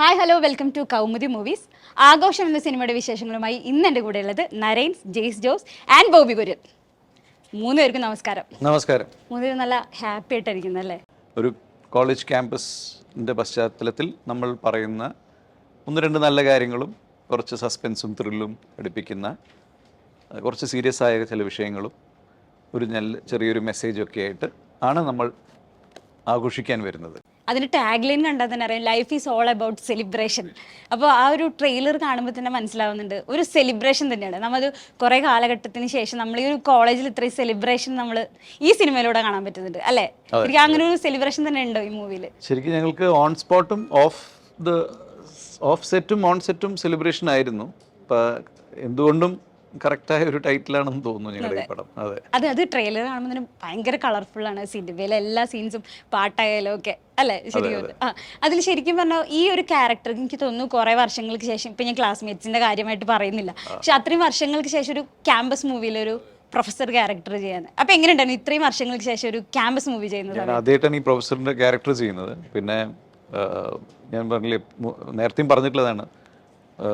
Hi hello welcome to Kaumudi movies. Aghosham എന്ന സിനിമയുടെ വിശേഷങ്ങളുമായി ഇന്ന് എൻ്റെ കൂടെയുള്ളത് നരൈൻസ്, ജെയ്സ് ജോസ് ആൻഡ് ബോബി കുര്യൻ. മൂന്ന് പേർക്കും നമസ്കാരം. നമസ്കാരം. മൂന്ന് പേരും നല്ല ഹാപ്പി ആയിട്ടിരിക്കുന്നല്ലേ? ഒരു കോളേജ് ക്യാമ്പസിൻ്റെ പശ്ചാത്തലത്തിൽ നമ്മൾ പറയുന്ന ഒന്ന് രണ്ട് നല്ല കാര്യങ്ങളും കുറച്ച് സസ്പെൻസും ത്രില്ലും അടുപ്പിക്കുന്ന കുറച്ച് സീരിയസ് ആയ ചില വിഷയങ്ങളും ഒരു ചെറിയൊരു മെസ്സേജൊക്കെ ആയിട്ട് ആണ് നമ്മൾ ആഘോഷിക്കാൻ വരുന്നത്. അതിന് ടാഗ് ലൈൻ കണ്ടാൽ തന്നെ അറിയാം, life is all about celebration. അപ്പോൾ ആ ഒരു ട്രെയിലർ കാണുമ്പോൾ തന്നെ മനസ്സിലാവുന്നുണ്ട്, ഒരു സെലിബ്രേഷൻ തന്നെയാണ്. നമ്മൾ കുറേ കാലഘട്ടത്തിന് ശേഷം നമ്മൾ ഈ ഒരു കോളേജിൽ ഇത്രയും സെലിബ്രേഷൻ നമ്മൾ ഈ സിനിമയിലൂടെ കാണാൻ പറ്റുന്നുണ്ട് അല്ലേ? ശരിക്കും അങ്ങനെ ഒരു സെലിബ്രേഷൻ തന്നെ ഉണ്ടോ ഈ മൂവിയിൽ? ശരിക്കും ഞങ്ങൾക്ക് ഓൺ സ്പോട്ടും ഓഫ് സെറ്റും ഓൺ സെറ്റും സെലിബ്രേഷൻ ആയിരുന്നു. അപ്പം എന്തുകൊണ്ടും കറക്റ്റായ ഒരു ടൈറ്റിലാണെന്ന് തോന്നുന്നു ഞങ്ങളുടെ ഈ പടം. അത് ട്രെയിലർ കാണുമ്പോൾ തന്നെ ഭയങ്കര കളർഫുൾ ആണ്. സിനിമയിലെ എല്ലാ സീൻസും പാട്ടായാലും ഒക്കെ അല്ലേ? ശരിക്കും അതിൽ ശരിക്കും പറഞ്ഞാൽ ഈ ഒരു ക്യാരക്ടർ എനിക്ക് തോന്നുന്നു കുറേ വർഷങ്ങൾക്ക് ശേഷം, ഇപ്പം ഞാൻ ക്ലാസ്മേറ്റ്സിൻ്റെ കാര്യമായിട്ട് പറയുന്നില്ല, പക്ഷെ അത്രയും വർഷങ്ങൾക്ക് ശേഷം ഒരു ക്യാമ്പസ് മൂവിയിലൊരു പ്രൊഫസർ ക്യാരക്ടർ ചെയ്യാൻ അപ്പം എങ്ങനെയുണ്ടായിരുന്നു? ഇത്രയും വർഷങ്ങൾക്ക് ശേഷം ഒരു ക്യാമ്പസ് മൂവി ചെയ്യുന്നത് ആദ്യമായിട്ടാണ് ഈ പ്രൊഫസറിൻ്റെ ക്യാരക്ടർ ചെയ്യുന്നത്. പിന്നെ ഞാൻ പറഞ്ഞില്ലേ, നേരത്തെയും പറഞ്ഞിട്ടുള്ളതാണ്,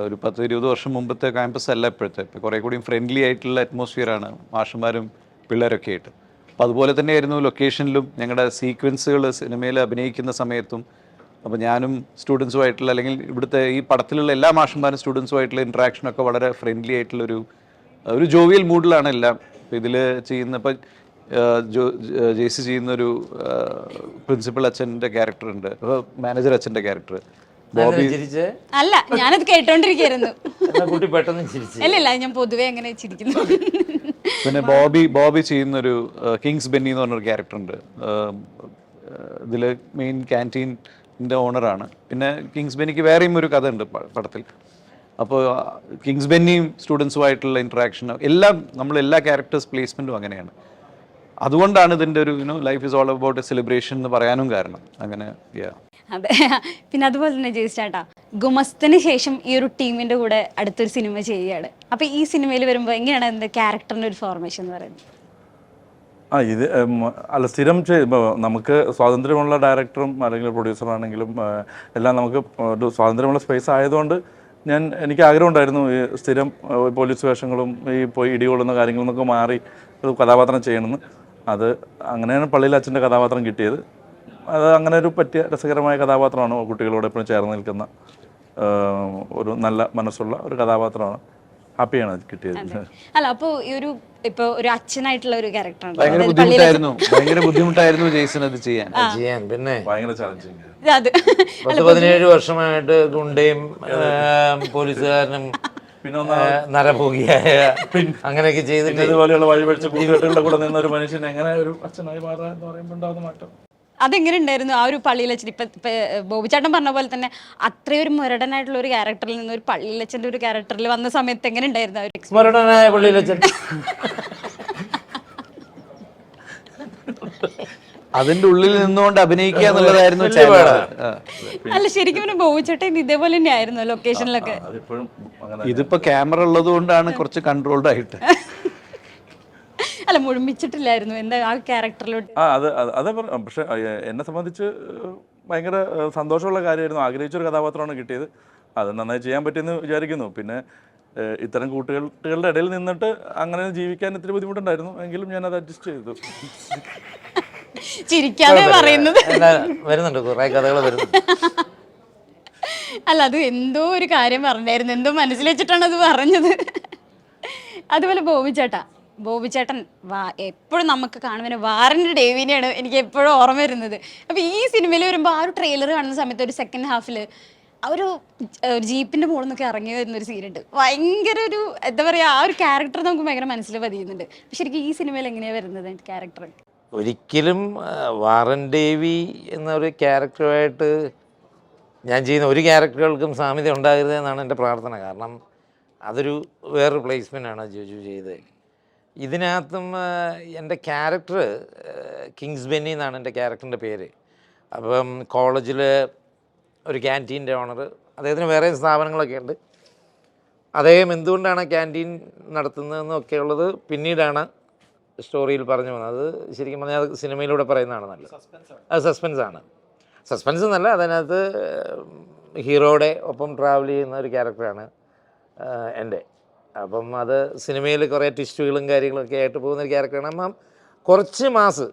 ഒരു 10-20 വർഷം മുമ്പത്തെ ക്യാമ്പസ് അല്ല ഇപ്പോഴത്തെ. ഇപ്പോൾ കുറേ കൂടി ഫ്രണ്ട്ലി ആയിട്ടുള്ള അറ്റ്മോസ്ഫിയറാണ് മാഷന്മാരും പിള്ളേരൊക്കെ ആയിട്ട്. അപ്പോൾ അതുപോലെ തന്നെയായിരുന്നു ലൊക്കേഷനിലും ഞങ്ങളുടെ സീക്വൻസുകൾ സിനിമയിൽ അഭിനയിക്കുന്ന സമയത്തും. അപ്പോൾ ഞാനും സ്റ്റുഡൻസുമായിട്ടുള്ള, അല്ലെങ്കിൽ ഇവിടുത്തെ ഈ പടത്തിലുള്ള എല്ലാ മാഷന്മാരും സ്റ്റുഡൻസുമായിട്ടുള്ള ഇൻട്രാക്ഷനൊക്കെ വളരെ ഫ്രണ്ട്ലി ആയിട്ടുള്ളൊരു ജോവിയൽ മൂഡിലാണ് എല്ലാം. ഇപ്പോൾ ഇതിൽ ചെയ്യുന്ന, ഇപ്പോൾ ജെയ്സി ചെയ്യുന്നൊരു പ്രിൻസിപ്പൽ അച്ഛൻ്റെ ക്യാരക്ടറുണ്ട്, മാനേജർ അച്ഛൻ്റെ ക്യാരക്ടർ. അല്ല, ഞാനത് കേട്ടോണ്ടിരിക്കുന്നു. അല്ലല്ല, ഞാൻ പൊതുവെ അങ്ങനെ ചിരിക്കുന്നു. പിന്നെ ബോബി ചെയ്യുന്നൊരു കിങ്സ് ബെന്നി എന്ന് പറഞ്ഞൊരു ക്യാരക്ടറുണ്ട്. ഇതിൽ മെയിൻ ക്യാൻറ്റീൻ്റെ ഓണറാണ്. പിന്നെ കിങ്സ് ബെന്നിക്ക് വേറെയും ഒരു കഥ ഉണ്ട് പടത്തിൽ. അപ്പോൾ കിങ്സ് ബെന്നിയും സ്റ്റുഡൻസുമായിട്ടുള്ള ഇൻട്രാക്ഷൻ എല്ലാം, എല്ലാ ക്യാരക്ടേഴ്സ് പ്ലേസ്മെൻറ്റും അങ്ങനെയാണ്. അതുകൊണ്ടാണ് ഇതിൻ്റെ ഒരു life is all about A celebration എന്ന് പറയാനും കാരണം. അങ്ങനെ അതെ. പിന്നെ അതുപോലെ തന്നെ ജയിച്ചാട്ടാ, ഗുമസ്തന് ശേഷം ഈ ഒരു ടീമിന്റെ കൂടെ അടുത്തൊരു സിനിമ ചെയ്യുകയാണ്. അപ്പൊ ഈ സിനിമയിൽ വരുമ്പോൾ എങ്ങനെയാണ് എന്താ ക്യാരക്ടറിന്റെ ഒരു ഫോർമേഷൻ എന്ന് പറയുന്നത്? ഇത് അല്ല, സ്ഥിരം നമുക്ക് സ്വാതന്ത്ര്യമുള്ള ഡയറക്ടറും അല്ലെങ്കിൽ പ്രൊഡ്യൂസറാണെങ്കിലും എല്ലാം നമുക്ക് ഒരു സ്വാതന്ത്ര്യമുള്ള സ്പേസ് ആയതുകൊണ്ട് എനിക്ക് ആഗ്രഹം ഉണ്ടായിരുന്നു ഈ സ്ഥിരം പോലീസ് വേഷങ്ങളും ഈ പോയി ഇടികൊള്ളുന്ന കാര്യങ്ങളിൽ നിന്നൊക്കെ മാറി ഒരു കഥാപാത്രം ചെയ്യണമെന്ന്. അത് അങ്ങനെയാണ് പള്ളിയിൽ അച്ഛൻ്റെ കഥാപാത്രം കിട്ടിയത്. അത് അങ്ങനെ ഒരു പറ്റിയ രസകരമായ കഥാപാത്രമാണ്. കുട്ടികളോട് എപ്പോഴും ചേർന്ന് നിൽക്കുന്ന ഒരു നല്ല മനസ്സുള്ള ഒരു കഥാപാത്രമാണ്. ഹാപ്പിയാണ് അത് കിട്ടിയത്. അല്ല, അപ്പോൾ ഈ ഒരു ഒരു അച്ഛനായിട്ടുള്ള ഒരു ക്യാരക്ടറാണ്. ഭയങ്കര ബുദ്ധിമുട്ടായിരുന്നു ജെയ്സൺ അത് ചെയ്യാൻ. പിന്നെ ഭയങ്കര ചലഞ്ചിങ്. 17 വർഷമായിട്ട് ഗുണ്ടയും പോലീസുകാരനും നരഭോഗിയായ അങ്ങനെയൊക്കെ ചെയ്തിട്ട് ഇതുപോലെയുള്ള വഴിപഴിച്ച കുട്ടികളുടെ കൂടെ നിന്ന ഒരു മനുഷ്യൻ എങ്ങനെ ഒരു അച്ഛനായി മാറുക എന്ന് പറയുമ്പോൾ ഉണ്ടാകുന്ന മാറ്റം അതെങ്ങനെ ഉണ്ടായിരുന്നു ആ ഒരു പള്ളിയിലച്ഛൻ? ഇപ്പൊ ബോബിച്ചാട്ടൻ പറഞ്ഞ പോലെ തന്നെ അത്രയൊരു മുരടനായിട്ടുള്ള ഒരു ക്യാരക്ടറിൽ നിന്ന് ഒരു പള്ളിയിലച്ഛൻ്റെ ഒരു ക്യാരക്ടറിൽ വന്ന സമയത്ത് എങ്ങനെ ഉണ്ടായിരുന്നു ആ ഒരു മുരടനായ പള്ളിയിലച്ഛൻ? അതിന്റെ ഉള്ളിൽ നിന്നുകൊണ്ട് അഭിനയിക്കുക എന്നുള്ളതായിരുന്നു. അല്ല, ശരിക്കും ബോബിച്ചാട്ടൻ ഇതേപോലെ തന്നെ ആയിരുന്നു ലൊക്കേഷനിലൊക്കെ. ഇതിപ്പോ ക്യാമറ ഉള്ളത് കൊണ്ടാണ് കുറച്ച് കൺട്രോൾഡ് ആയിട്ട്. അല്ല, മുഴുമിച്ചിട്ടില്ലായിരുന്നു എന്താ ആ ക്യാരക്ടറിലോട്ട്. അതെ. പക്ഷെ എന്നെ സംബന്ധിച്ച് ഭയങ്കര സന്തോഷമുള്ള കാര്യമായിരുന്നു. ആഗ്രഹിച്ചൊരു കഥാപാത്രമാണ് കിട്ടിയത്. അത് നന്നായി ചെയ്യാൻ പറ്റിയെന്ന് വിചാരിക്കുന്നു. പിന്നെ ഇത്തരം കുട്ടികളുടെ ഇടയിൽ നിന്നിട്ട് അങ്ങനെ ജീവിക്കാൻ ഇത്തിരി ബുദ്ധിമുട്ടുണ്ടായിരുന്നു. എങ്കിലും ഞാൻ അത് അഡ്ജസ്റ്റ് ചെയ്തു. ചിരിക്കാതെ പറയുന്നത് വരുന്നുണ്ട്, കുറെ കഥകൾ വരുന്നുണ്ട്. അല്ല, അത് എന്തോ ഒരു കാര്യം പറഞ്ഞായിരുന്നു, എന്തോ മനസ്സിൽ വെച്ചിട്ടാണ് അത് പറഞ്ഞത്. അതുപോലെ ബോബിച്ചേട്ടൻ എപ്പോഴും നമുക്ക് കാണുമ്പോൾ വാറന്റ് ഡേവിനെയാണ് എനിക്ക് എപ്പോഴും ഓർമ്മ വരുന്നത്. അപ്പോൾ ഈ സിനിമയിൽ വരുമ്പോൾ ആ ഒരു ട്രെയിലർ കാണുന്ന സമയത്ത് ഒരു സെക്കൻഡ് ഹാഫിൽ ആ ഒരു ജീപ്പിൻ്റെ മുകളിൽ നിന്നൊക്കെ ഇറങ്ങി വരുന്നൊരു സീനുണ്ട്. ഭയങ്കര ഒരു എന്താ പറയുക, ആ ഒരു ക്യാരക്ടർ നമുക്ക് ഭയങ്കര മനസ്സിൽ പതിയുന്നുണ്ട്. ശരിക്കും ഈ സിനിമയിൽ എങ്ങനെയാണ് വരുന്നത് ക്യാരക്ടർ? ഒരിക്കലും വാറൻ ഡേവി എന്നൊരു ക്യാരക്ടറുമായിട്ട് ഞാൻ ചെയ്യുന്ന ഒരു ക്യാരക്ടറുകൾക്കും സാമ്യത ഉണ്ടാകരുതെന്നാണ് എൻ്റെ പ്രാർത്ഥന. കാരണം അതൊരു വേറൊരു പ്ലേസ്മെൻ്റാണ് ജോജു ചെയ്തത്. ഇതിനകത്തും എൻ്റെ ക്യാരക്ടർ കിങ്സ് ബെന്നി എന്നാണ് എൻ്റെ ക്യാരക്ടറിൻ്റെ പേര്. അപ്പം കോളേജിൽ ഒരു ക്യാൻറ്റീൻ്റെ ഓണർ, അദ്ദേഹത്തിന് വേറെ സ്ഥാപനങ്ങളൊക്കെ ഉണ്ട്. അദ്ദേഹം എന്തുകൊണ്ടാണ് ക്യാൻറ്റീൻ നടത്തുന്നതെന്നൊക്കെ ഉള്ളത് പിന്നീടാണ് സ്റ്റോറിയിൽ പറഞ്ഞു വന്നത്. അത് ശരിക്കും പറഞ്ഞാൽ അത് സിനിമയിലൂടെ പറയുന്നതാണ് നല്ലത്. അത് സസ്പെൻസാണ്. സസ്പെൻസ് എന്നല്ല, അതിനകത്ത് ഹീറോയുടെ ഒപ്പം ട്രാവൽ ചെയ്യുന്ന ഒരു ക്യാരക്ടറാണ് എൻ്റെ. അപ്പം അത് സിനിമയിൽ കുറേ ട്വിസ്റ്റുകളും കാര്യങ്ങളൊക്കെ ആയിട്ട് പോകുന്ന ഒരു ക്യാരക്ടറാണ്. അപ്പം കുറച്ച് മാസ്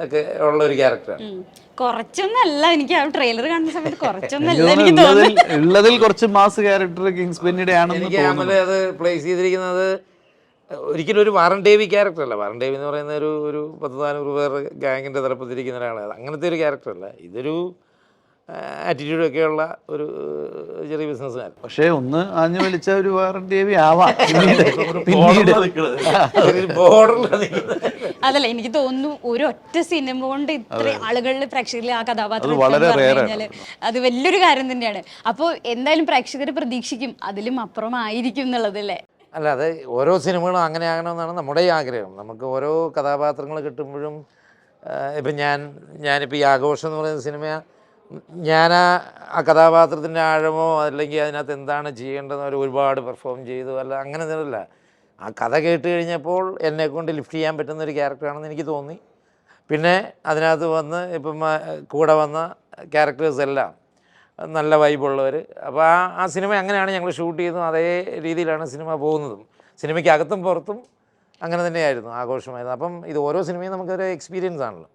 ഒക്കെ ഉള്ള ഒരു ക്യാരക്ടറാണ്. കുറച്ചൊന്നല്ല, എനിക്ക് ആ ട്രെയിലർ കാണുന്ന സമയത്ത് കുറച്ചൊന്നല്ല എനിക്ക് തോന്നുന്നു. ഉള്ളതിൽ കുറച്ച് മാസ് ക്യാരക്ടർ കിങ്സ് ബെന്നിയുടെ ആണെന്ന് എനിക്ക് അമല അത് പ്ലേസ് ചെയ്തിരിക്കുന്നത് ഒരിക്കലും ഒരു വാറൻ ഡേവി ക്യാരക്ടറല്ല. വാറൻ ഡേവി എന്ന് പറയുന്ന ഒരു 10-400 പേർ ഗാങ്ങിൻ്റെ തലപ്പത്തിരിക്കുന്ന ഒരാളാണ്. അങ്ങനത്തെ ഒരു ക്യാരക്ടറല്ല. ഇതൊരു ആറ്റിറ്റ്യൂഡൊക്കെയുള്ള ഒരു ചെറിയ ബിസിനസ്സുകാരൻ. പക്ഷേ ഒന്ന് ആഞ്ഞു വലിച്ച ഒരു വാറന്റി ആവാം പിന്നീട് അതല്ല, എനിക്ക് തോന്നുന്നു ഒരു ഒറ്റ സിനിമ കൊണ്ട് ഇത്ര ആളുകളിൽ പ്രേക്ഷകരിൽ ആ കഥാപാത്രം കഴിഞ്ഞാല് അത് വലിയൊരു കാര്യം തന്നെയാണ്. അപ്പോൾ എന്തായാലും പ്രേക്ഷകർ പ്രതീക്ഷിക്കും അതിലും അപ്പുറമായിരിക്കും എന്നുള്ളതല്ലേ. അല്ല, അത് ഓരോ സിനിമകളും അങ്ങനെ ആകണമെന്നാണ് നമ്മുടെ ഈ ആഗ്രഹം. നമുക്ക് ഓരോ കഥാപാത്രങ്ങൾ കിട്ടുമ്പോഴും ഇപ്പം ഞാനിപ്പോൾ ഈ ആഘോഷം എന്ന് പറയുന്ന സിനിമ ഞാൻ ആ കഥാപാത്രത്തിൻ്റെ ആഴമോ അല്ലെങ്കിൽ അതിനകത്ത് എന്താണ് ചെയ്യേണ്ടതെന്ന് ഒരുപാട് പെർഫോം ചെയ്തു അല്ല അങ്ങനെ ഒന്നുമില്ല. ആ കഥ കേട്ട് കഴിഞ്ഞപ്പോൾ എന്നെക്കൊണ്ട് ലിഫ്റ്റ് ചെയ്യാൻ പറ്റുന്ന ഒരു ക്യാരക്ടറാണെന്ന് എനിക്ക് തോന്നി. പിന്നെ അതിനകത്ത് വന്ന് ഇപ്പം കൂടെ വന്ന ക്യാരക്ടേഴ്സ് എല്ലാം നല്ല വൈബുള്ളവർ. അപ്പോൾ ആ സിനിമ അങ്ങനെയാണ് ഞങ്ങൾ ഷൂട്ട് ചെയ്തതും അതേ രീതിയിലാണ് സിനിമ പോകുന്നതും. സിനിമയ്ക്ക് അകത്തും പുറത്തും അങ്ങനെ തന്നെയായിരുന്നു, ആഘോഷമായിരുന്നു. അപ്പം ഇത് ഓരോ സിനിമയും നമുക്കൊരു എക്സ്പീരിയൻസ് ആണല്ലോ.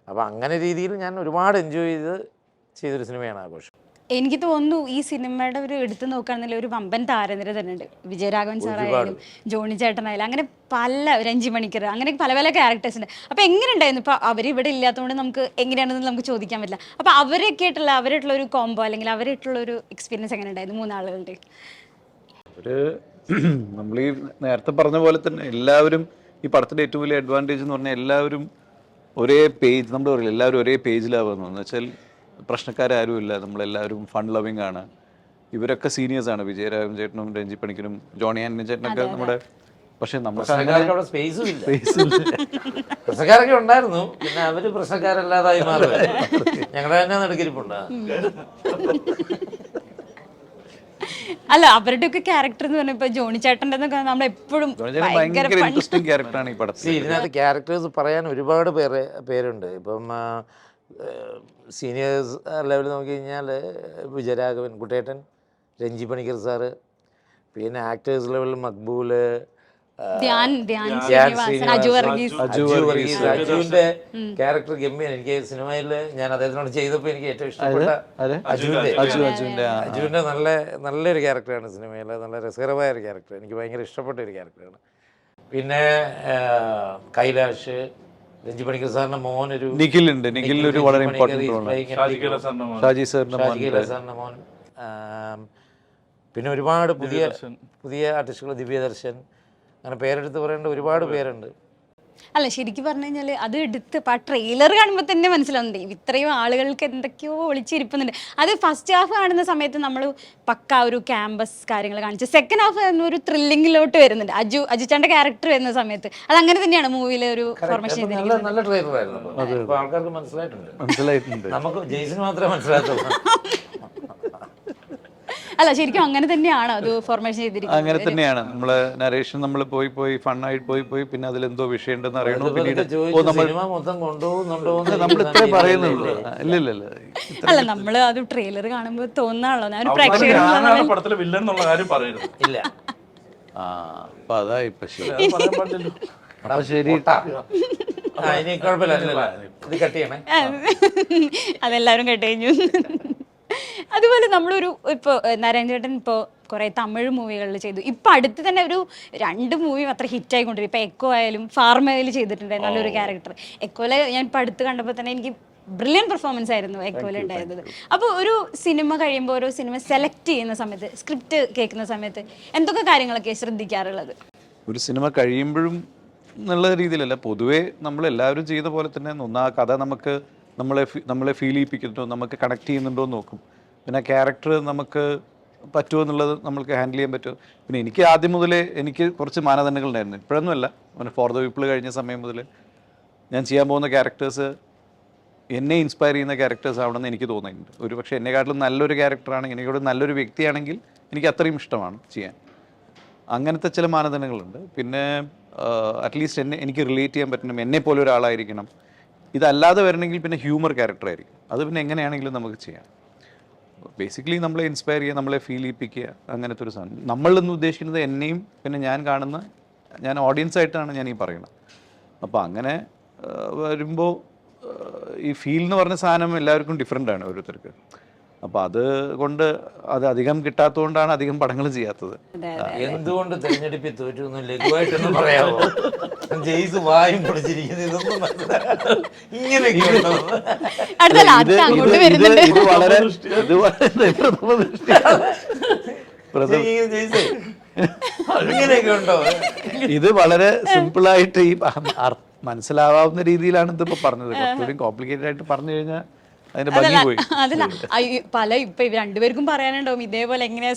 അപ്പോൾ അങ്ങനെ രീതിയിൽ ഞാൻ ഒരുപാട് എൻജോയ് ചെയ്തൊരു സിനിമയാണ് ആഘോഷം. എനിക്ക് തോന്നുന്നു ഈ സിനിമയുടെ ഒരു എടുത്തു നോക്കുകയാണെന്നില്ല ഒരു വമ്പൻ താരനിര തന്നെ ഉണ്ട്. വിജയരാഘവൻ സാറായാലും ജോണി ചേട്ടനായാലും അങ്ങനെ പല രഞ്ജി മണിക്കർ അങ്ങനെ പല പല ക്യാരക്ടേഴ്സ് ഉണ്ട്. അപ്പോൾ എങ്ങനെ ഉണ്ടായിരുന്നു? ഇപ്പോൾ അവർ ഇവിടെ ഇല്ലാത്തതുകൊണ്ട് നമുക്ക് എങ്ങനെയാണെന്ന് നമുക്ക് ചോദിക്കാൻ പറ്റില്ല. അപ്പോൾ അവരായിട്ടുള്ള ഒരു കോംബോ അല്ലെങ്കിൽ അവരായിട്ടുള്ള ഒരു എക്സ്പീരിയൻസ് എങ്ങനെ ഉണ്ടായിരുന്നു മൂന്നാളുകളുടെ? നമ്മൾ ഈ നേരത്തെ പറഞ്ഞ പോലെ തന്നെ എല്ലാവരും ഈ പടത്തിൻ്റെ ഏറ്റവും വലിയ അഡ്വാൻറ്റേജ് എന്ന് പറഞ്ഞാൽ എല്ലാവരും ഒരേ പേജ്, നമ്മൾ പറയില്ല എല്ലാവരും ഒരേ പേജിലാവുന്നു എന്ന് വെച്ചാൽ പ്രശ്നക്കാരും ഇല്ല, നമ്മളെല്ലാവരും ഫൺ ലവിങ് ആണ്. ഇവരൊക്കെ സീനിയേഴ്സാണ്, വിജയരാഘവൻ ചേട്ടനും രഞ്ജി പണിക്കരും ജോണി ആന്റണി ചേട്ടനൊക്കെ നമ്മുടെ. പക്ഷെ നമുക്ക് സ്പേസും ഇല്ല. പ്രശ്നക്കാരൊക്കെ ഉണ്ടായിരുന്നു, പിന്നെ അവര് പ്രശ്നക്കാരല്ലാതായി മാറുക. ഞങ്ങളുടെ തന്നെ നടുക്കിരിപ്പുണ്ട്. അല്ല, അവരുടെ ഒക്കെ ക്യാരക്ടർ എന്ന് പറഞ്ഞാൽ ഇപ്പൊ ജോണി ചേട്ടൻ്റെ നമ്മൾ എപ്പോഴും ഇൻട്രസ്റ്റിംഗ് ക്യാരക്ടറാണ് ഈ പടത്തിൽ. ഇതിനകത്ത് ക്യാരക്ടേഴ്സ് പറയാൻ ഒരുപാട് പേരുണ്ട്. ഇപ്പം സീനിയേഴ്സ് ലെവൽ നോക്കി കഴിഞ്ഞാൽ വിജയരാഘവൻ കുട്ടേട്ടൻ, രഞ്ജി പണിക്കർ സാറ്, പിന്നെ ആക്ടേഴ്സ് ലെവലിൽ മക്ബൂല്, അജുവിന്റെ ക്യാരക്ടർ ഗംഭീരൻ. എനിക്ക് സിനിമയിൽ ഞാൻ അദ്ദേഹത്തിനോട് ചെയ്തപ്പോൾ എനിക്ക് ഏറ്റവും ഇഷ്ടപ്പെട്ട അജുവിന്റെ നല്ലൊരു ക്യാരക്ടറാണ് സിനിമയിൽ. നല്ല രസകരമായ ഒരു ക്യാരക്ടർ, എനിക്ക് ഭയങ്കര ഇഷ്ടപ്പെട്ട ഒരു ക്യാരക്ടറാണ്. പിന്നെ കൈലാഷ്, രഞ്ജി പണിക്കർ സാറിന്റെ മോൻ, ഒരു നിഖിലുണ്ട്. നിഖിൽ ഒരു വളരെ ഇമ്പോർട്ടന്റ് റോളാണ്. ഷാജി സാറിന്റെ മോൻ. പിന്നെ ഒരുപാട് പുതിയ ആർട്ടിസ്റ്റുകൾ, ദിവ്യദർശൻ, അങ്ങനെ പേരെടുത്ത് പറയേണ്ട ഒരുപാട് പേരുണ്ട്. അല്ല, ശരിക്കും പറഞ്ഞു കഴിഞ്ഞാൽ അത് എടുത്ത് ആ ട്രെയിലർ കാണുമ്പോൾ തന്നെ മനസ്സിലാവുന്നുണ്ട് ഇത്രയും ആളുകൾക്ക് എന്തൊക്കെയോ ഒളിച്ചിരിപ്പുന്നുണ്ട്. അത് ഫസ്റ്റ് ഹാഫ് കാണുന്ന സമയത്ത് നമ്മൾ പക്ക ഒരു ക്യാമ്പസ് കാര്യങ്ങൾ കാണിച്ച്, സെക്കൻഡ് ഹാഫ് ഒരു ത്രില്ലിങ്ങിലോട്ട് വരുന്നുണ്ട്. അജുച്ചാന്റെ ക്യാരക്ടർ വരുന്ന സമയത്ത് അത് അങ്ങനെ തന്നെയാണ് മൂവിയിലെ ഒരു ഫോർമേഷൻ. നല്ല ട്രെയിലർ ആയിരുന്നു, ആൾക്കാർക്ക് മനസ്സിലായിട്ടുണ്ട്. നമുക്ക് ജെയ്സിന് മാത്രമേ മനസ്സിലാകത്തുള്ളൂ. അല്ല, ശരിക്കും അങ്ങനെ തന്നെയാണ് അത് ഫോർമേഷൻ ചെയ്തിരിക്കുന്നത്. അങ്ങനെ തന്നെയാണ് നമ്മള് നരേഷൻ നമ്മൾ പോയി ഫണ്ണായിട്ട് പോയി പിന്നെ അതിലെന്തോ വിഷയം ഉണ്ടെന്ന് അറിയണോ, പിന്നീട് നമ്മൾ ഇത്രേ പറയുന്നുള്ളൂ. ഇല്ല അല്ല, നമ്മള് അത് ട്രെയിലർ കാണുമ്പോൾ തോന്നാണല്ലോ ഞാൻ പ്രേക്ഷകർ ഇല്ല. അപ്പൊ അതായി ഇപ്പൊ ശരി. അതെല്ലാവരും കേട്ട് കഴിഞ്ഞു. അതുപോലെ നമ്മളൊരു ഇപ്പോൾ നാരായണചേട്ടൻ ഇപ്പോൾ കുറേ തമിഴ് മൂവികളിൽ ചെയ്തു. ഇപ്പം അടുത്ത് തന്നെ ഒരു 2 മൂവിയും അത്ര ഹിറ്റായിക്കൊണ്ടിരിക്കും. ഇപ്പോൾ എക്കോ ആയാലും ഫാർമയിൽ ചെയ്തിട്ടുണ്ട് നല്ലൊരു ക്യാരക്ടർ. എക്കോയിലെ ഞാൻ ഇപ്പം അടുത്ത് കണ്ടപ്പോൾ തന്നെ എനിക്ക് ബ്രില്യൻ പെർഫോമൻസ് ആയിരുന്നു എക്കോയിൽ ഉണ്ടായിരുന്നത്. അപ്പോൾ ഒരു സിനിമ കഴിയുമ്പോൾ ഓരോ സിനിമ സെലക്ട് ചെയ്യുന്ന സമയത്ത്, സ്ക്രിപ്റ്റ് കേൾക്കുന്ന സമയത്ത് എന്തൊക്കെ കാര്യങ്ങളൊക്കെ ശ്രദ്ധിക്കാറുള്ളത്? ഒരു സിനിമ കഴിയുമ്പോഴും എന്നുള്ള രീതിയിലല്ല, പൊതുവേ നമ്മളെല്ലാവരും ചെയ്ത പോലെ തന്നെ ആ കഥ നമ്മളെ ഫീൽ ചെയ്യിപ്പിക്കുന്നുണ്ടോ, നമുക്ക് കണക്ട് ചെയ്യുന്നുണ്ടോ എന്ന് നോക്കും. പിന്നെ ക്യാരക്ടർ നമുക്ക് പറ്റുമോ എന്നുള്ളത് നമ്മൾക്ക് ഹാൻഡിൽ ചെയ്യാൻ പറ്റുമോ. പിന്നെ എനിക്ക് ആദ്യം മുതലേ എനിക്ക് കുറച്ച് മാനദണ്ഡങ്ങൾ ഉണ്ടായിരുന്നു. ഇപ്പോഴൊന്നുമല്ല, ഫോർ ദ പീപ്പിൾ കഴിഞ്ഞ സമയം മുതൽ ഞാൻ ചെയ്യാൻ പോകുന്ന ക്യാരക്ടേഴ്സ് എന്നെ ഇൻസ്പയർ ചെയ്യുന്ന ക്യാരക്ടേഴ്സ് ആവണമെന്ന് എനിക്ക് തോന്നുന്നുണ്ട്. ഒരു പക്ഷേ എന്നെക്കാട്ടിലും നല്ലൊരു ക്യാരക്ടറാണെങ്കിൽ, എനിക്കോട് നല്ലൊരു വ്യക്തിയാണെങ്കിൽ എനിക്ക് അത്രയും ഇഷ്ടമാണ് ചെയ്യാൻ. അങ്ങനത്തെ ചില മാനദണ്ഡങ്ങളുണ്ട്. പിന്നെ അറ്റ്ലീസ്റ്റ് എനിക്ക് റിലേറ്റ് ചെയ്യാൻ പറ്റണം, എന്നെ പോലെ ഒരാളായിരിക്കണം. ഇതല്ലാതെ വരണമെങ്കിൽ പിന്നെ ഹ്യൂമർ ക്യാരക്ടർ ആയിരിക്കും. അത് പിന്നെ എങ്ങനെയാണെങ്കിലും നമുക്ക് ചെയ്യാം. ബേസിക്കലി നമ്മളെ ഇൻസ്പയർ ചെയ്യുക, നമ്മളെ ഫീൽ ചെയ്യിപ്പിക്കുക, അങ്ങനത്തെ ഒരു സാധനം. നമ്മളെന്ന് ഉദ്ദേശിക്കുന്നത് എന്നെയും പിന്നെ ഞാൻ ഓഡിയൻസ് ആയിട്ടാണ് ഞാൻ ഈ പറയുന്നത്. അപ്പോൾ അങ്ങനെ വരുമ്പോൾ ഈ ഫീൽ എന്ന് പറഞ്ഞ സാധനം എല്ലാവർക്കും ഡിഫറെൻ്റ് ആണ് ഓരോരുത്തർക്ക്. അപ്പോൾ അത് അധികം കിട്ടാത്തതുകൊണ്ടാണ് അധികം പടങ്ങൾ ചെയ്യാത്തത്. എന്തുകൊണ്ട് തെരഞ്ഞെടുപ്പിൽ തോറ്റു എന്ന് ലഘുവായിട്ടൊന്ന് പറയാമോ? ജെയ്സ് വായും പിടിച്ചിരിക്കുന്നത് ഇതൊന്നും മനസ്സിലാകാതെ ഇങ്ങനെയൊക്കെ ഉണ്ടോ? ഇത് വളരെ ജെയ്സേ ഇങ്ങനെയൊക്കെ ഉണ്ടോ? ഇത് വളരെ സിമ്പിളായിട്ട് ഈ മനസ്സിലാവാവുന്ന രീതിയിലാണ് ഇതിപ്പോൾ പറഞ്ഞത്. കുറച്ചുകൂടി കോംപ്ലിക്കേറ്റഡ് ആയിട്ട് പറഞ്ഞു കഴിഞ്ഞാൽ അതിന്റെ ഭംഗി പോയി. അതല്ല, ഇപ്പൊ രണ്ടുപേർക്കും പറയാനുണ്ടാവും ഇതേപോലെ എങ്ങനെയാ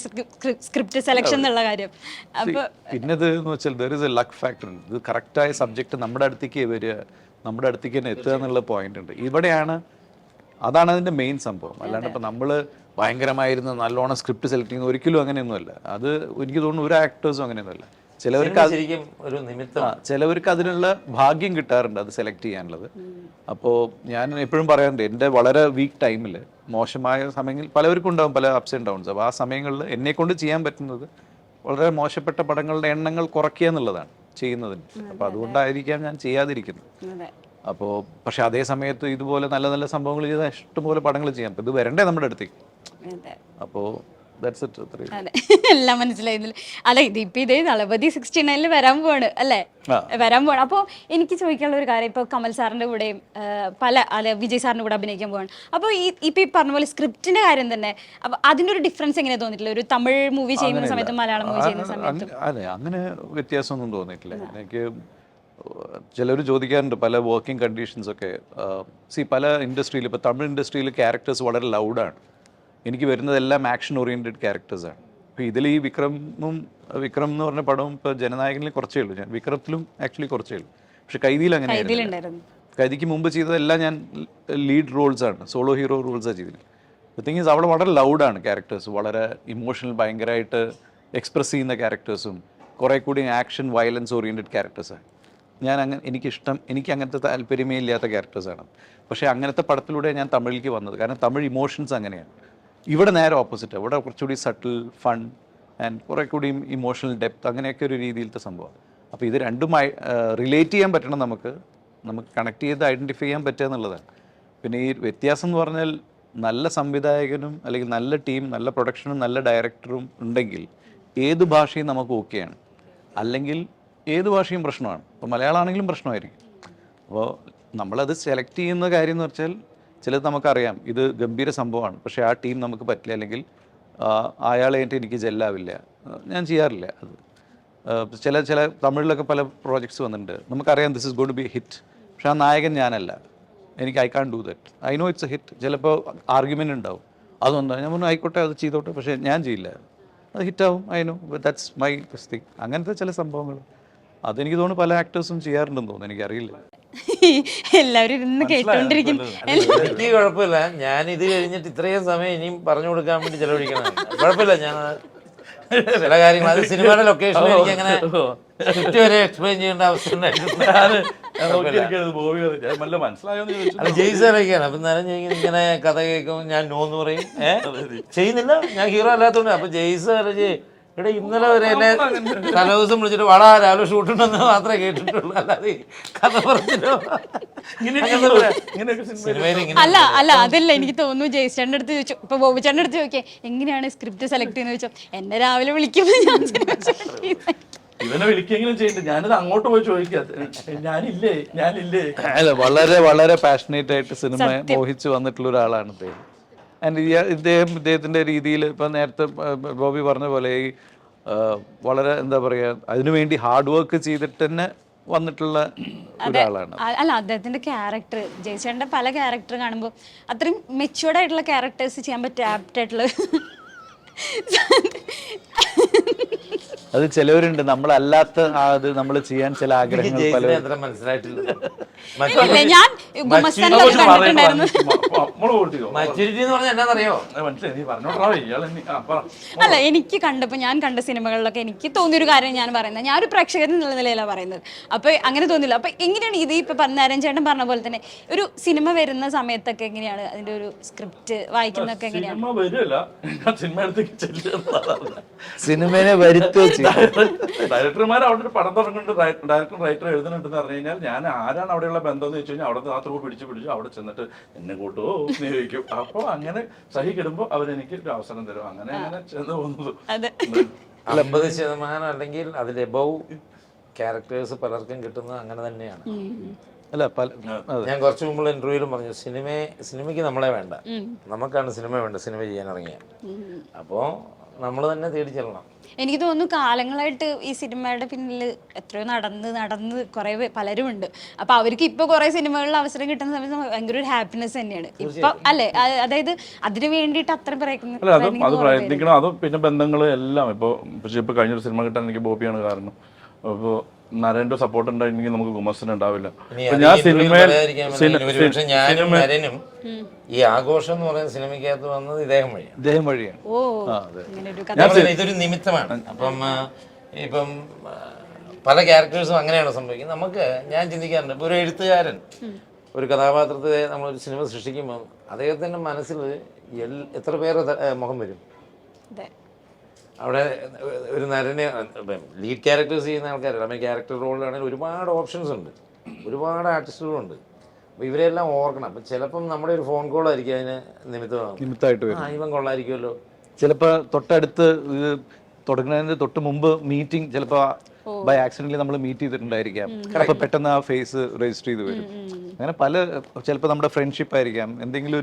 സ്ക്രിപ്റ്റ് സെലക്ഷൻ എന്നുള്ള കാര്യം. അപ്പൊ പിന്നെ ഇത് എന്ന് വെച്ചാൽ there is A luck factor. ഇത് കറക്റ്റായ സബ്ജക്റ്റ് നമ്മുടെ അടുത്തേക്ക് വരിക, നമ്മുടെ അടുത്തേക്ക് തന്നെ എത്തുക എന്നുള്ള പോയിന്റ് ഉണ്ട്. അതാണ് അതിന്റെ മെയിൻ സംഭവം. അല്ലാണ്ട് ഇപ്പൊ നമ്മള് ഭയങ്കരമായിരുന്നു നല്ലോണം സ്ക്രിപ്റ്റ് സെലക്ട് ചെയ്യുന്ന ഒരിക്കലും അങ്ങനെയൊന്നുമല്ല. അത് എനിക്ക് തോന്നുന്നു ഒരു ആക്ടേഴ്സും അങ്ങനെയൊന്നുമല്ല. ചിലവർക്ക് അതിനുള്ള ഭാഗ്യം കിട്ടാറുണ്ട് അത് സെലക്ട് ചെയ്യാനുള്ളത്. അപ്പോൾ ഞാൻ എപ്പോഴും പറയാറുണ്ട്, എൻ്റെ വളരെ വീക്ക് ടൈമിൽ, മോശമായ സമയങ്ങളിൽ പലവർക്കും ഉണ്ടാവും പല അപ്സ് ആൻഡ് ഡൗൺസ്. അപ്പോൾ ആ സമയങ്ങളിൽ എന്നെ കൊണ്ട് ചെയ്യാൻ പറ്റുന്നത് വളരെ മോശപ്പെട്ട പടങ്ങളുടെ എണ്ണങ്ങൾ കുറയ്ക്കുക എന്നുള്ളതാണ് ചെയ്യുന്നതിന്. അപ്പോൾ അതുകൊണ്ടായിരിക്കാം ഞാൻ ചെയ്യാതിരിക്കുന്നത്. അപ്പോൾ പക്ഷെ അതേ സമയത്ത് ഇതുപോലെ നല്ല നല്ല സംഭവങ്ങൾ ചെയ്താൽ ഇഷ്ടംപോലെ പടങ്ങൾ ചെയ്യാം. അപ്പോൾ ഇത് വരണ്ടേ നമ്മുടെ അടുത്തേക്ക്. അപ്പോൾ എല്ലാം മനസ്സിലായിരുന്നില്ല. അല്ല, ഇതിപ്പോ ഇതേ ദളപതി 69 വരാൻ പോവാണ് അല്ലേ, വരാൻ പോവാണ്. അപ്പോൾ എനിക്ക് ചോദിക്കാനുള്ള ഒരു കാര്യം, ഇപ്പോൾ കമൽ സാറിന്റെ കൂടെയും വിജയ് സാറിന്റെ കൂടെ അഭിനയിക്കാൻ പോവാണ്. അപ്പോൾ ഇപ്പൊ ഈ പറഞ്ഞ പോലെ സ്ക്രിപ്റ്റിന്റെ കാര്യം തന്നെ, അപ്പൊ അതിന്റെ ഒരു ഡിഫറൻസ് എങ്ങനെ തോന്നിയിട്ടില്ല? ഒരു തമിഴ് മൂവി ചെയ്യുന്ന സമയത്തും മലയാളം മൂവി ചെയ്യുന്ന സമയത്തും അതെ, അങ്ങനെ വ്യത്യാസമൊന്നും തോന്നിയിട്ടില്ല എനിക്ക്. ചിലർ ചോദിക്കാറുണ്ട് പല വർക്കിംഗ് കണ്ടീഷൻസ് ഒക്കെ. പല ഇൻഡസ്ട്രിയിൽ, ഇപ്പോൾ തമിഴ് ഇൻഡസ്ട്രിയിൽ ക്യാരക്ടേഴ്സ് വളരെ ലൗഡാണ്. എനിക്ക് വരുന്നതെല്ലാം ആക്ഷൻ ഓറിയൻറ്റഡ് ക്യാരക്ടേഴ്സാണ്. ഇപ്പോൾ ഇതിൽ ഈ വിക്രം എന്ന് പറഞ്ഞ പടവും ഇപ്പോൾ ജനനായകനിൽ കുറച്ചേ ഉള്ളൂ. ഞാൻ വിക്രത്തിലും ആക്ച്വലി കുറച്ചേ ഉള്ളൂ. പക്ഷെ കൈദിയിൽ അങ്ങനെയായിരുന്നു. കൈദിക്ക് മുമ്പ് ചെയ്തതെല്ലാം ഞാൻ ലീഡ് റോൾസാണ്, സോളോ ഹീറോ റോൾസാണ് ചെയ്തത്. തിങ് ഈസ് അവിടെ വളരെ ലൗഡാണ് ക്യാരക്ടേഴ്സ്, വളരെ ഇമോഷണൽ, ഭയങ്കരമായിട്ട് എക്സ്പ്രസ് ചെയ്യുന്ന ക്യാരക്ടേഴ്സും കുറേ കൂടി ആക്ഷൻ വയലൻസ് ഓറിയൻറ്റഡ് ക്യാരക്ടേഴ്സാണ്. എനിക്ക് അങ്ങനത്തെ താല്പര്യമേ ഇല്ലാത്ത ക്യാരക്ടേഴ്സാണ്. പക്ഷേ അങ്ങനത്തെ പടത്തിലൂടെ ഞാൻ തമിഴിലേക്ക് വന്നത്. കാരണം തമിഴ് ഇമോഷൻസ് അങ്ങനെയാണ്. ഇവിടെ നേരെ ഓപ്പോസിറ്റ്. ഇവിടെ കുറച്ചുകൂടി സട്ടിൽ, ഫൺ ആൻഡ് കുറേ കൂടി ഇമോഷണൽ ഡെപ്ത്, അങ്ങനെയൊക്കെ ഒരു രീതിയിലത്തെ സംഭവം. അപ്പോൾ ഇത് രണ്ടുമായി റിലേറ്റ് ചെയ്യാൻ പറ്റണം, നമുക്ക് കണക്ട് ചെയ്ത് ഐഡൻറ്റിഫൈ ചെയ്യാൻ പറ്റുക എന്നുള്ളതാണ്. പിന്നെ ഈ വ്യത്യാസം എന്ന് പറഞ്ഞാൽ നല്ല സംവിധായകനും അല്ലെങ്കിൽ നല്ല ടീം, നല്ല പ്രൊഡക്ഷനും നല്ല ഡയറക്ടറും ഉണ്ടെങ്കിൽ ഏത് ഭാഷയും നമുക്ക് ഓക്കെയാണ്. അല്ലെങ്കിൽ ഏത് ഭാഷയും പ്രശ്നമാണ്. ഇപ്പോൾ മലയാളമാണെങ്കിലും പ്രശ്നമായിരിക്കും. അപ്പോൾ നമ്മളത് സെലക്ട് ചെയ്യുന്ന കാര്യം എന്ന് വെച്ചാൽ, ചിലത് നമുക്കറിയാം ഇത് ഗംഭീര സംഭവമാണ്, പക്ഷേ ആ ടീം നമുക്ക് പറ്റില്ല, അല്ലെങ്കിൽ അയാളായിട്ട് എനിക്ക് ജെല്ലാവില്ല, ഞാൻ ചെയ്യാറില്ല അത്. ചില തമിഴിലൊക്കെ പല പ്രോജക്ട്സ് വന്നിട്ടുണ്ട്, നമുക്കറിയാം this is going to be hit, പക്ഷേ ആ നായകൻ ഞാനല്ല, I can do that, I know it's a hit. ചിലപ്പോൾ ആർഗ്യുമെൻ്റ് ഉണ്ടാവും, അതൊന്നും ഞാൻ പറഞ്ഞു ആയിക്കോട്ടെ, അത് ചെയ്തോട്ടെ, പക്ഷേ ഞാൻ ചെയ്യില്ല, അത് ഹിറ്റാവും, I know, that's my thing. അങ്ങനത്തെ ചില സംഭവങ്ങൾ അതെനിക്ക് തോന്നുന്നു പല ആക്ടേഴ്സും ചെയ്യാറുണ്ടെന്ന് തോന്നുന്നു, എനിക്കറിയില്ല. എല്ലാവരും ഇരുന്ന് കേട്ടോണ്ടിരിക്കുന്നു. എനിക്ക് കുഴപ്പമില്ല, ഞാൻ ഇത് കഴിഞ്ഞിട്ട് ഇത്രയും സമയം ഇനിയും പറഞ്ഞു കൊടുക്കാൻ വേണ്ടി ചെലവഴിക്കണം. കുഴപ്പമില്ല, ഞാൻ ചില കാര്യങ്ങൾ അത് സിനിമയുടെ ലൊക്കേഷനിൽ എനിക്ക് അങ്ങനെ ചുറ്റും വരെ എക്സ്പ്ലെയിൻ ചെയ്യേണ്ട അവസ്ഥ ഉണ്ടായിട്ടുണ്ട്. ജയിച്ചൊക്കെയാണ്. അപ്പം നേരം ഇങ്ങനെ കഥ കേൾക്കും, ഞാൻ നോന്ന് പറയും, ചെയ്യുന്നില്ല, ഞാൻ ഹീറോ അല്ലാത്തതുകൊണ്ട്. അപ്പൊ ജയിസ് ഇവിടെ ഇന്നലെ വരെ എന്നെ തലേദിവസം വിളിച്ചിട്ട് വാടാ രാവിലെ ഷൂട്ടുണ്ടെന്ന് മാത്രമേ കേട്ടിട്ടുള്ളൂ, അല്ലാതെ കഥ പറഞ്ഞിട്ടോ. അല്ല അതല്ല, എനിക്ക് തോന്നുന്നു ജയിച്ചേട്ടൻ്റെ അടുത്ത് ചോദിച്ചു, ഇപ്പൊ ബോബിച്ചേട്ടൻ്റെ അടുത്ത് ചോദിക്കേ എങ്ങനെയാണ് സ്ക്രിപ്റ്റ് സെലക്ട് ചെയ്യുന്നത് ചോദിച്ചോ, എന്നെ രാവിലെ വിളിക്കുമ്പോൾ ഞാൻ ഇവനെ വിളിക്കെങ്കിലും ചെയ്യണ്ട, ഞാനത് അങ്ങോട്ട് പോയി ചോദിക്കാതെ ഞാനില്ലേ. അല്ല, വളരെ വളരെ പാഷനേറ്റ് ആയിട്ട് സിനിമ മോഹിച്ച് വന്നിട്ടുള്ള ഒരാളാണ് അദ്ദേഹം. ആൻഡ് ഇദ്ദേഹത്തിൻ്റെ രീതിയിൽ ഇപ്പം നേരത്തെ ബോബി പറഞ്ഞ പോലെ ഈ വളരെ എന്താ പറയുക, അതിനുവേണ്ടി ഹാർഡ് വർക്ക് ചെയ്തിട്ട് തന്നെ വന്നിട്ടുള്ള ഒരാളാണ്. അല്ല, അദ്ദേഹത്തിന്റെ ക്യാരക്ടർ, ജയിച്ചേട്ടൻ്റെ പല ക്യാരക്ടർ കാണുമ്പോൾ അത്രയും മെച്യൂർഡ് ആയിട്ടുള്ള ക്യാരക്ടേഴ്സ് ചെയ്യാൻ പറ്റും, ആപ്റ്റ് ആയിട്ടുള്ള അത് ചിലവരുണ്ട് നമ്മളല്ലാത്ത അത് നമ്മൾ ചെയ്യാൻ ചില ആഗ്രഹങ്ങൾ പല ജെയ്സിനെ അത്ര മനസ്സിലായിട്ടില്ല. ഇല്ല, ഞാൻ ഗുമസ്താനിലൊക്കെ കണ്ടിട്ടുണ്ടായിരുന്നു. മച്യൂരിറ്റി എന്ന് പറഞ്ഞാൽ എന്നാന്നറിയോ? അല്ല, എനിക്ക് കണ്ടപ്പോൾ ഞാൻ കണ്ട സിനിമകളിലൊക്കെ എനിക്ക് തോന്നിയൊരു കാര്യം ഞാൻ പറയുന്നത്, ഞാൻ ഒരു പ്രേക്ഷകൻ എന്നുള്ള നിലയിലാണ് പറയുന്നത്. അപ്പോൾ അങ്ങനെ തോന്നില്ല. അപ്പോൾ എങ്ങനെയാണ് ഇത് ഇപ്പം നാരായണൻ ചേട്ടൻ പറഞ്ഞ പോലെ തന്നെ ഒരു സിനിമ വരുന്ന സമയത്തൊക്കെ എങ്ങനെയാണ് അതിൻ്റെ ഒരു സ്ക്രിപ്റ്റ് വായിക്കുന്നതൊക്കെ എങ്ങനെയാണ്? സിനിമയെ വരുത്തുകയോ ചെയ്യും. ഡയറക്ടർമാർ അവിടെ ഒരു പടം തുടങ്ങുന്നുണ്ട്, ഡയറക്ടർ റൈറ്റർ എഴുതുന്നുണ്ടെന്ന് പറഞ്ഞു കഴിഞ്ഞാൽ ഞാൻ ആരാണ് അവിടെയുള്ള ബന്ധം എന്ന് വെച്ച് കഴിഞ്ഞാൽ അവിടെ ആ ത്രൂ പിടിച്ചു അവിടെ ചെന്നിട്ട് എന്നെ കൂട്ടുമോ എന്ന് ചോദിക്കും. അപ്പോൾ അങ്ങനെ സഹി കിടുമ്പോൾ അവരെനിക്ക് ഒരു അവസരം തരും. അങ്ങനെ അങ്ങനെ ചെന്ന് പോകുന്നത്. 50% അല്ലെങ്കിൽ അതിൽ എബവ് ക്യാരക്ടേഴ്സ് പലർക്കും കിട്ടുന്നത് അങ്ങനെ തന്നെയാണ്. അല്ല ഞാൻ കുറച്ച് മുമ്പുള്ള ഇന്റർവ്യൂവിലും പറഞ്ഞു, സിനിമയ്ക്ക് നമ്മളെ വേണ്ട, നമുക്കാണ് സിനിമ വേണ്ട, സിനിമ ചെയ്യാൻ ഇറങ്ങിയ. അപ്പോൾ നമ്മൾ തന്നെ തേടി ചെല്ലണം. എനിക്ക് തോന്നുന്നു കാലങ്ങളായിട്ട് ഈ സിനിമയുടെ പിന്നിൽ എത്രയോ നടന്ന് കുറെ പലരും ഉണ്ട്. അപ്പൊ അവർക്ക് ഇപ്പൊ കുറെ സിനിമകളിൽ അവസരം കിട്ടുന്ന സമയത്ത് ഭയങ്കര ഒരു ഹാപ്പിനെസ് തന്നെയാണ് ഇപ്പൊ, അല്ലെ? അതായത് അതിന് വേണ്ടിയിട്ട് അത്ര അത് പ്രയത്നിക്കണം. അത് പിന്നെ ബന്ധങ്ങൾ എല്ലാം ഇപ്പൊ കഴിഞ്ഞൊരു സിനിമ കിട്ടാൻ എനിക്ക് ബോബിയാണ് കാരണം. അപ്പോ നരേന്റെ സപ്പോർട്ട് ഉണ്ടായിരുന്നെങ്കിൽ നമുക്ക് ഗുമസ്തൻ ഉണ്ടാവില്ല. ഞാനും ഈ ആഘോഷം എന്ന് പറയുന്ന സിനിമയ്ക്കകത്ത് വന്നത് ഇദ്ദേഹം വഴിയാണ്. ഇതൊരു നിമിത്തമാണ്. അപ്പം ഇപ്പം പല ക്യാരക്ടേഴ്സും അങ്ങനെയാണ് സംഭവിക്കുന്നത്. നമുക്ക് ഞാൻ ചിന്തിക്കാറുണ്ട്, ഇപ്പോൾ ഒരു എഴുത്തുകാരൻ ഒരു കഥാപാത്രത്തെ നമ്മളൊരു സിനിമ സൃഷ്ടിക്കുമ്പോൾ അദ്ദേഹത്തിൻ്റെ മനസ്സിൽ എത്ര പേരെ മുഖം വരും. അവിടെ ഒരു നരനെ ലീഡ് ക്യാരക്ടേഴ്സ് ചെയ്യുന്ന ആൾക്കാരല്ല, നമ്മൾ ക്യാരക്ടർ റോളിലാണെങ്കിൽ ഒരുപാട് ഓപ്ഷൻസ് ഉണ്ട്, ഒരുപാട് ആർട്ടിസ്റ്റുകളുണ്ട്. അപ്പോൾ ഇവരെല്ലാം ഓർക്കണം. അപ്പം ചിലപ്പം നമ്മുടെ ഒരു ഫോൺ കോൾ ആയിരിക്കും അതിന് നിമിത്തമായിട്ട് വരും. ഇവൻ കൊള്ളായിരിക്കുമല്ലോ. ചിലപ്പോൾ തൊട്ടടുത്ത് ഇത് തുടങ്ങുന്നതിന് തൊട്ട് മുമ്പ് മീറ്റിംഗ് ചിലപ്പോൾ ബൈ ആക്സിഡന്റലി നമ്മൾ മീറ്റ് ചെയ്തിട്ടുണ്ടായിരിക്കാം. അപ്പോൾ പെട്ടെന്ന് ആ ഫേസ് രജിസ്റ്റർ ചെയ്ത് വരും. അങ്ങനെ ചിലപ്പോൾ നമ്മുടെ ഫ്രണ്ട്ഷിപ്പ് ആയിരിക്കാം, എന്തെങ്കിലും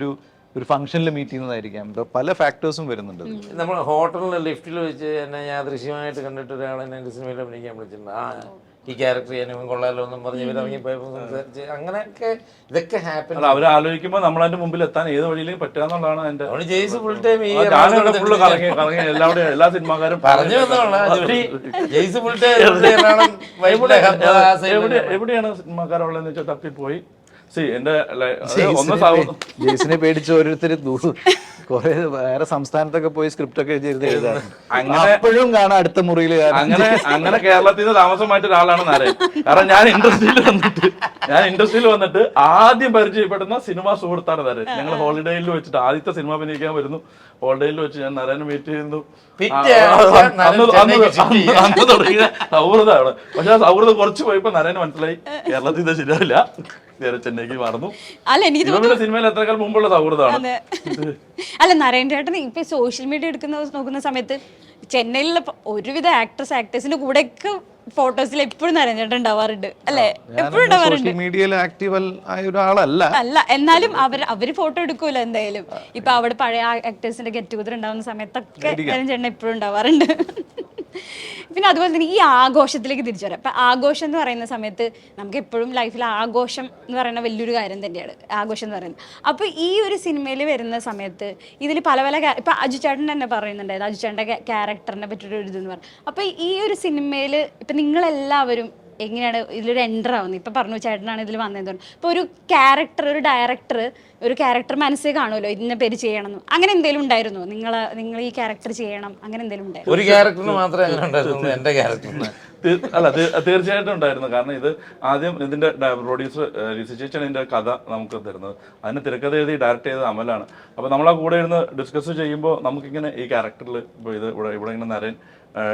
ഒരു ഫംഗ്ഷനിൽ മീറ്റ് ചെയ്യുന്നതായിരിക്കാം. പല ഫാക്ടേഴ്സും വരുന്നുണ്ട്. നമ്മൾ ഹോട്ടലിൽ ലിഫ്റ്റിൽ വെച്ച് എന്നെ യാദൃശ്യമായിട്ട് കണ്ടിട്ട് ഒരാൾ എന്നെ എൻ്റെ സിനിമയിൽ അഭിനയിക്കാൻ വിളിച്ചിട്ടുണ്ട്. ഈ ക്യാരക്ടർ ചെയ്യാൻ കൊള്ളാലോ എന്നും പറഞ്ഞ് ഇവരിറങ്ങിപ്പോയപ്പോൾ സംസാരിച്ച് അങ്ങനെയൊക്കെ ഇതൊക്കെ ഹാപ്പി. അവർ ആലോചിക്കുമ്പോൾ നമ്മളതിന്റെ മുമ്പിൽ എത്താൻ ഏത് വഴിയിലും പറ്റുകയെന്നുള്ളതാണ് എന്റെ. ജെയ്സ് ഫുൾ ടൈം ഈ എല്ലാ സിനിമാക്കാരും പറഞ്ഞു ജെയ്സ് ഫുൾ ടൈം എവിടെയാണ് സിനിമാക്കാരുള്ളതെന്ന് വെച്ചാൽ തപ്പിപ്പോയി. ജെയ്സിനെ പേടിച്ച് ഓരോരുത്തർ കുറെ വേറെ സംസ്ഥാനത്തൊക്കെ പോയി സ്ക്രിപ്റ്റ് ഒക്കെ എഴുതാൻ അപ്പോഴും കാണാം അടുത്ത മുറിയിൽ. അങ്ങനെ കേരളത്തിൽ നിന്ന് താമസമായിട്ട് ഒരാളാണ് നാരായൺ. കാരണം ഞാൻ ഇൻഡസ്ട്രിയിൽ വന്നിട്ട് ആദ്യം പരിചയപ്പെടുന്ന സിനിമാ സുഹൃത്താണ് നാരായൺ. ഞങ്ങൾ ഹോളിഡേയിൽ വെച്ചിട്ട് ആദ്യത്തെ സിനിമ അഭിനയിക്കാൻ വരുന്നു. ഹോളിഡേയിൽ വെച്ച് ഞാൻ നാരായണനെ മീറ്റ് ചെയ്യുന്നു. അന്ന് തുടങ്ങിയ സൗഹൃദമാണ്. പക്ഷെ ആ സൗഹൃദം കുറച്ച് പോയപ്പോ നാരായണന് മനസ്സിലായി കേരളത്തിൽ ഇത് ശരിയാവില്ല, നേരെ ചെന്നൈക്ക് മാറുന്നു. സിനിമയിൽ എത്രക്കാൾ മുമ്പുള്ള സൗഹൃദമാണ്. അല്ല, നാരായണ ചേട്ടൻ ഇപ്പൊ സോഷ്യൽ മീഡിയ നോക്കുന്ന സമയത്ത് ചെന്നൈയിലുള്ള ഒരുവിധ ആക്ടേഴ്സിന്റെ കൂടെയൊക്കെ ഫോട്ടോസിൽ എപ്പോഴും നാരായണ ചേട്ടൻ ഉണ്ടാവാറുണ്ട്, അല്ലെ? എപ്പോഴും ഉണ്ടാവാറുണ്ട്. മീഡിയയിൽ ആക്റ്റീവ് ആയ ഒരാളല്ല, എന്നാലും അവര് ഫോട്ടോ എടുക്കൂല എന്തായാലും. ഇപ്പൊ അവിടെ പഴയ ആക്ടേഴ്സിന്റെ ഗെറ്റ് ടുഗദർ ഉണ്ടാവുന്ന സമയത്തൊക്കെ നാരായണ ചേട്ടൻ എപ്പോഴും ഉണ്ടാവാറുണ്ട്. പിന്നെ അതുപോലെ തന്നെ ഈ ആഘോഷത്തിലേക്ക് തിരിച്ചു വരാം. അപ്പം ആഘോഷം എന്ന് പറയുന്ന സമയത്ത് നമുക്ക് എപ്പോഴും ലൈഫിൽ ആഘോഷം എന്ന് പറയുന്ന വലിയൊരു കാര്യം തന്നെയാണ് ആഘോഷം എന്ന് പറയുന്നത്. അപ്പോൾ ഈ ഒരു സിനിമയിൽ വരുന്ന സമയത്ത് ഇതിൽ പല ഇപ്പം അജു ചേട്ടൻ തന്നെ പറയുന്നുണ്ടായിരുന്നു, അജു ചേട്ടൻ്റെ ക്യാരക്ടറിനെ പറ്റിയൊരു ഇതെന്ന് പറഞ്ഞു. അപ്പോൾ ഈ ഒരു സിനിമയിൽ ഇപ്പം നിങ്ങളെല്ലാവരും എങ്ങനെയാണ് ഇതിലൊരു എൻ്റർ ആവുന്നത്? ഇപ്പം പറഞ്ഞു ചേട്ടനാണ് ഇതിൽ വന്നതെന്ന് പറഞ്ഞു. ഇപ്പോൾ ഒരു ക്യാരക്ടർ, ഒരു ഡയറക്ടർ ഒരു ക്യാരക്ടർ മനസ്സിൽ കാണുമല്ലോ, ഇന്ന പേര് ചെയ്യണം, അങ്ങനെ എന്തെങ്കിലും ഉണ്ടായിരുന്നോ? നിങ്ങൾ ഈ ക്യാരക്ടർ ചെയ്യണം അങ്ങനെ എന്തെങ്കിലും ഉണ്ടായിരുന്നു? ഒരു ക്യാരക്ടറിന് മാത്രമേ അങ്ങനെ ഉണ്ടായിരുന്നുള്ളൂ, എൻ്റെ ക്യാരക്ടറിന് അല്ല. തീർച്ചയായിട്ടും ഉണ്ടായിരുന്നു. കാരണം ഇത് ആദ്യം ഇതിന്റെ പ്രൊഡ്യൂസർ ലിസി ചേച്ചിയാണ് ഇതിന്റെ കഥ നമുക്ക് തരുന്നത്. അതിന് തിരക്കഥ എഴുതി ഡയറക്റ്റ് ചെയ്തത് അമലാണ്. അപ്പോൾ നമ്മൾ ആ കൂടെ ഇരുന്ന് ഡിസ്കസ് ചെയ്യുമ്പോൾ നമുക്കിങ്ങനെ ഈ ക്യാരക്ടറിൽ ഇപ്പോൾ ഇവിടെ ഇങ്ങനെ നരൻ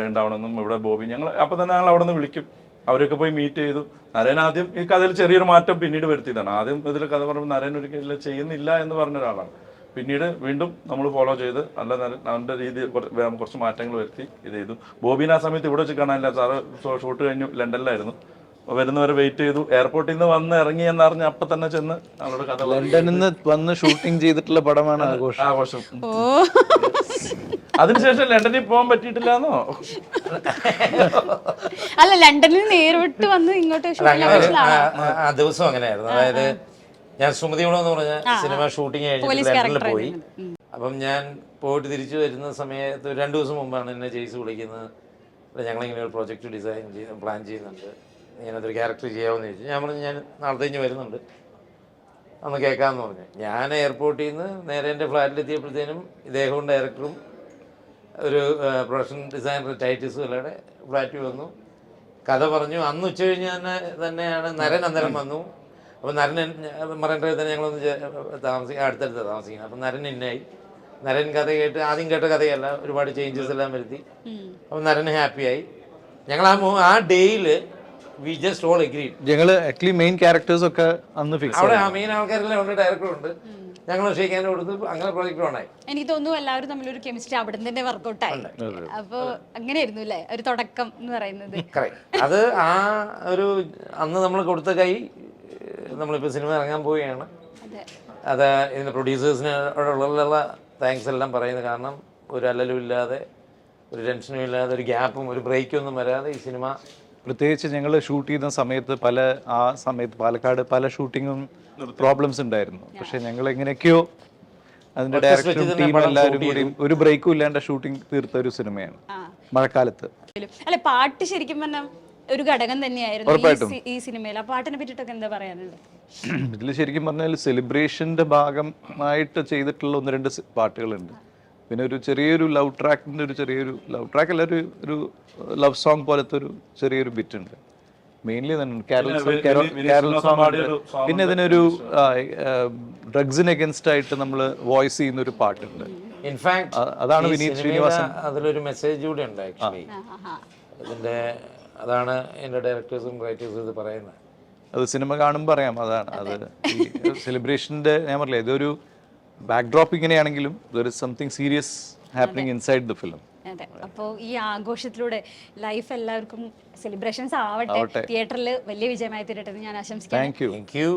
ഉണ്ടാവണമെന്നും ഇവിടെ ബോബി ഞങ്ങൾ അപ്പോൾ തന്നെ ഞങ്ങൾ അവിടെ നിന്ന് വിളിക്കും. അവരൊക്കെ പോയി മീറ്റ് ചെയ്തു. നരൻ ആദ്യം ഈ കഥയിൽ ചെറിയൊരു മാറ്റം പിന്നീട് വരുത്തിയതാണ്. ആദ്യം ഇതിൽ കഥ പറയുമ്പോൾ നരൻ ഒരിക്കലും ചെയ്യുന്നില്ല എന്ന് പറഞ്ഞ ഒരാളാണ്. പിന്നീട് വീണ്ടും നമ്മൾ ഫോളോ ചെയ്ത് നല്ല അവൻ്റെ രീതി കുറച്ച് മാറ്റങ്ങൾ വരുത്തി ഇത് ചെയ്തു. ബോബിനെ ആ സമയത്ത് ഇവിടെ വെച്ച് കാണാനില്ല, സാറ് ഷൂട്ട് കഴിഞ്ഞു ലണ്ടനിലായിരുന്നു. വരുന്നവരെ വെയിറ്റ് ചെയ്തു. എയർപോർട്ടിൽ നിന്ന് വന്ന് ഇറങ്ങി എന്നറിഞ്ഞ് അപ്പൊ തന്നെ ചെന്ന് അവരുടെ കഥ. ലണ്ടനിൽ നിന്ന് വന്ന് ഷൂട്ടിംഗ് ചെയ്തിട്ടുള്ള പടമാണ് ആഘോഷം. അതിനുശേഷം ലണ്ടനിൽ പോകാൻ പറ്റിയിട്ടില്ലാന്നോ? അല്ല, ലണ്ടനിൽ നേരിട്ട് വന്ന് ഇങ്ങോട്ട് ആ ദിവസം അങ്ങനെയായിരുന്നു. അതായത് ഞാൻ സുമതിയോളം എന്ന് പറഞ്ഞ സിനിമ ഷൂട്ടിങ് കഴിഞ്ഞിട്ട് ലണ്ടനിൽ പോയി. അപ്പം ഞാൻ പോയിട്ട് തിരിച്ചു വരുന്ന സമയത്ത് 2 ദിവസം മുമ്പാണ് എന്നെ ജെയ്സ് വിളിക്കുന്നത്. ഇവിടെ ഞങ്ങളിങ്ങനെ ഒരു പ്രൊജക്റ്റ് ഡിസൈൻ പ്ലാൻ ചെയ്യുന്നുണ്ട്, ഇങ്ങനത്തെ ഒരു ക്യാരക്ടർ ചെയ്യാമെന്ന് ചോദിച്ചു. ഞാൻ പറഞ്ഞു ഞാൻ നാളെ കഴിഞ്ഞ് വരുന്നുണ്ട്, അന്ന് കേൾക്കാമെന്ന് പറഞ്ഞു. ഞാൻ എയർപോർട്ടിൽ നിന്ന് നേരെ എൻ്റെ ഫ്ലാറ്റിലെത്തിയപ്പോഴത്തേനും ഇദ്ദേഹവും ഡയറക്ടറും ഒരു പ്രൊഡക്ഷൻ ഡിസൈനർ ടൈറ്റിസും എല്ലാവരുടെ ഫ്ലാറ്റിൽ വന്നു, കഥ പറഞ്ഞു. അന്ന് ഉച്ച കഴിഞ്ഞ് തന്നെയാണ് നരൻ അന്നേരം വന്നു. അപ്പോൾ നരൻ മറൈൻ ഡ്രൈവിൽ തന്നെ ഞങ്ങളൊന്ന് അടുത്തടുത്ത് താമസിക്കുന്നത്. അപ്പം നരൻ ഇന്നായി. നരൻ കഥ കേട്ട് ആദ്യം കേട്ട കഥയല്ല, ഒരുപാട് ചേഞ്ചസ് എല്ലാം വരുത്തി. അപ്പം നരൻ ഹാപ്പിയായി. ഞങ്ങൾ ആ ഡേയിൽ വി ജസ്റ്റ് ഓൾ എഗ്രി. ഞങ്ങൾ ആക്ച്വലി മെയിൻ ക്യാരക്ടേഴ്സ് ഒക്കെ അന്ന് ഫിക്സ് അവിടെ ആ മെയിൻ ആൾക്കാരെല്ലാം ഉണ്ട്, ഡയറക്ടറുണ്ട്, ഞങ്ങൾ ഷെയ്ക്കാൻ കൊടുത്ത് അങ്ങനെ പ്രോജക്റ്റ് ഓണായി. എനിക്ക് തോന്നുന്നു എല്ലാവരും തമ്മിലൊരു കെമിസ്ട്രി അവിടെ നിന്ന് തന്നെ വർക്കൗട്ടായി. അപ്പോൾ അങ്ങനെയായിരുന്നു അല്ലേ ഒരു തുടക്കം എന്ന് പറയുന്നത്? കറക്റ്റ്. അത് ആ ഒരു അന്ന് നമ്മൾ കൊടുത്ത കൈ നമ്മളിപ്പോൾ സിനിമ ഇറങ്ങാൻ പോവുകയാണ്. അത് ഇതിൻ്റെ പ്രൊഡ്യൂസേഴ്സിനുള്ള താങ്ക്സ് എല്ലാം പറയുന്നത്. കാരണം ഒരു അല്ലലും ഇല്ലാതെ, ഒരു ടെൻഷനും ഇല്ലാതെ, ഒരു ഗ്യാപ്പും ഒരു ബ്രേക്കും ഒന്നും വരാതെ ഈ സിനിമ, പ്രത്യേകിച്ച് ഞങ്ങൾ ഷൂട്ട് ചെയ്യുന്ന സമയത്ത് ആ സമയത്ത് പാലക്കാട് പല ഷൂട്ടിങ്ങും പ്രോബ്ലംസ് ഉണ്ടായിരുന്നു. പക്ഷെ ഞങ്ങൾ എങ്ങനെയൊക്കെയോ അതിന്റെ ഡയറക്ടറും ടീം എല്ലാവരും കൂടി ഒരു ബ്രേക്കും ഇല്ലാണ്ട് ഷൂട്ടിംഗ് തീർത്ത ഒരു സിനിമയാണ് മഴക്കാലത്ത്. അല്ലെ, പാട്ട് ശരിക്കും പറഞ്ഞാൽ ഒരു ഘടകം തന്നെയായിരുന്നു ഈ സിനിമയിൽ. ആ പാട്ടിനെ പറ്റിയിട്ടൊക്കെ എന്താ പറയാനുള്ളത്? ഇതിൽ ശരിക്കും പറഞ്ഞാൽ സെലിബ്രേഷന്റെ ഭാഗമായിട്ട് ചെയ്തിട്ടുള്ള 1-2 പാട്ടുകളുണ്ട്. പിന്നെ ഒരു ചെറിയൊരു ലവ് ട്രാക്കിന്റെ ലവ് ട്രാക്ക് അല്ല, ഒരു ലവ് സോങ് പോലത്തെ ഒരു ചെറിയൊരു ബിറ്റ് ഉണ്ട്. Mainly carol song. പിന്നെ ഇതിനൊരു ഡ്രഗ്സിന് അഗൻസ്റ്റ് ആയിട്ട് നമ്മൾ വോയിസ് ചെയ്യുന്ന ഒരു പാട്ടുണ്ട്. ഇൻഫാക്ട് അതാണ് വിനീത് ശ്രീനിവാസൻ. അതിലൊരു മെസ്സേജ് കൂടെ ഉണ്ട് ആക്ച്വലി ഇതിന്റെ. അതാണ് എൻ്റെ ഡയറക്ടേഴ്സും റൈറ്റേഴ്സും ഇത് പറയുന്നത്. അത് സിനിമ കാണുമ്പോൾ അറിയാം. അതാണ് അത് ഈ സെലിബ്രേഷന്റെ, ഞാൻ പറഞ്ഞില്ലേ, ഇതൊരു ബാക്ക്ഡ്രോപ്പ് ഇങ്ങനെയാണെങ്കിലും there is something serious happening inside the film. അതെ. അപ്പോൾ ഈ ആഘോഷത്തിലൂടെ ലൈഫ് എല്ലാവർക്കും സെലിബ്രേഷൻസ് ആവട്ടെ, തിയേറ്ററിൽ വലിയ വിജയമായി തീരട്ടെ എന്ന് ഞാൻ ആശംസിക്കുന്നു. Thank you.